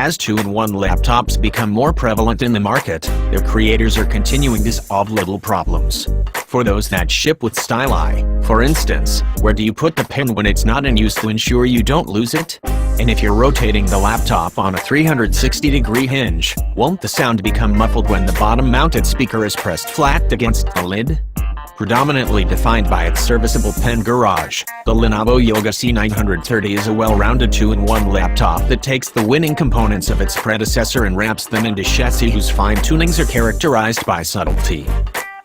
As 2-in-1 laptops become more prevalent in the market, their creators are continuing to solve little problems. For those that ship with styli, for instance, where do you put the pen when it's not in use to ensure you don't lose it? And if you're rotating the laptop on a 360-degree hinge, won't the sound become muffled when the bottom-mounted speaker is pressed flat against the lid? Predominantly defined by its serviceable pen garage, the Lenovo Yoga C930 is a well-rounded 2-in-1 laptop that takes the winning components of its predecessor and wraps them into chassis whose fine tunings are characterized by subtlety.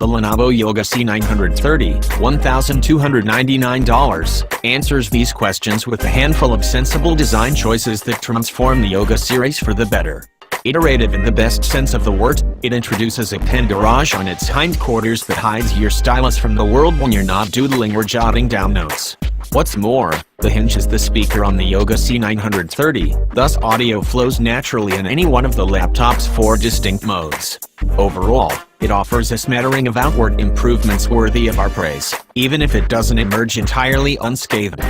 The Lenovo Yoga C930, $1,299, answers these questions with a handful of sensible design choices that transform the Yoga series for the better. Iterative in the best sense of the word, it introduces a pen garage on its hindquarters that hides your stylus from the world when you're not doodling or jotting down notes. What's more, the hinge is the speaker on the Yoga C930, thus audio flows naturally in any one of the laptop's 4 distinct modes. Overall, it offers a smattering of outward improvements worthy of our praise, even if it doesn't emerge entirely unscathed.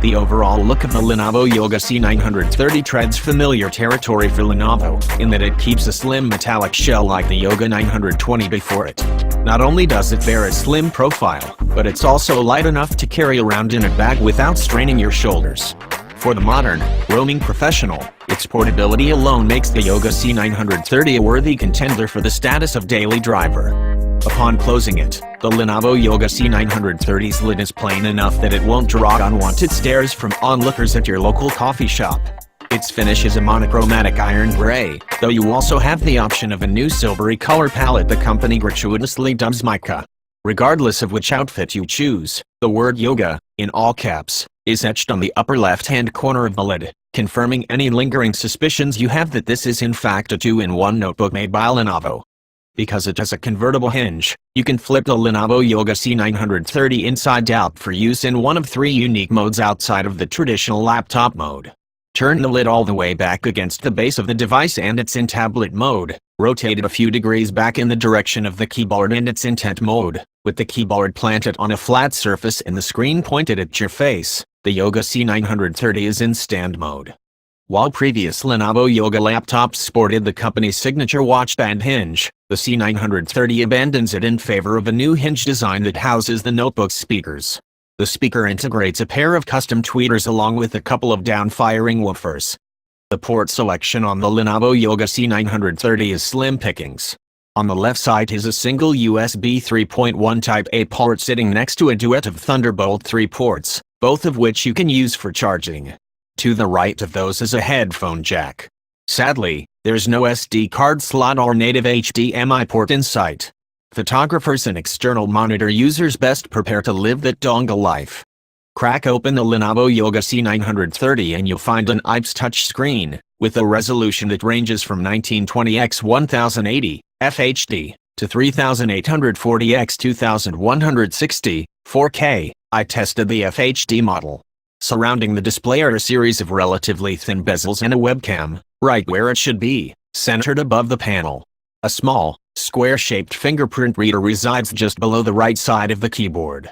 The overall look of the Lenovo Yoga C930 treads familiar territory for Lenovo, in that it keeps a slim metallic shell like the Yoga 920 before it. Not only does it bear a slim profile, but it's also light enough to carry around in a bag without straining your shoulders. For the modern, roaming professional, its portability alone makes the Yoga C930 a worthy contender for the status of daily driver. Upon closing it, the Lenovo Yoga C930's lid is plain enough that it won't draw unwanted stares from onlookers at your local coffee shop. Its finish is a monochromatic iron gray, though you also have the option of a new silvery color palette the company gratuitously dubs mica. Regardless of which outfit you choose, the word Yoga, in all caps, is etched on the upper left-hand corner of the lid, confirming any lingering suspicions you have that this is in fact a 2-in-1 notebook made by Lenovo. Because it has a convertible hinge, you can flip the Lenovo Yoga C930 inside out for use in one of 3 unique modes outside of the traditional laptop mode. Turn the lid all the way back against the base of the device and it's in tablet mode. Rotate it a few degrees back in the direction of the keyboard and it's in tent mode, with the keyboard planted on a flat surface and the screen pointed at your face. The Yoga C930 is in stand mode. While previous Lenovo Yoga laptops sported the company's signature watch band hinge, the C930 abandons it in favor of a new hinge design that houses the notebook's speakers. The speaker integrates a pair of custom tweeters along with a couple of down-firing woofers. The port selection on the Lenovo Yoga C930 is slim pickings. On the left side is a single USB 3.1 Type-A port sitting next to a duet of Thunderbolt 3 ports, both of which you can use for charging. To the right of those is a headphone jack. Sadly, there's no SD card slot or native HDMI port in sight. Photographers and external monitor users best prepare to live that dongle life. Crack open the Lenovo Yoga C930 and you'll find an IPS touchscreen, with a resolution that ranges from 1920x1080 FHD to 3840x 2160 4K. I tested the FHD model. Surrounding the display are a series of relatively thin bezels and a webcam, right where it should be, centered above the panel. A small, square-shaped fingerprint reader resides just below the right side of the keyboard.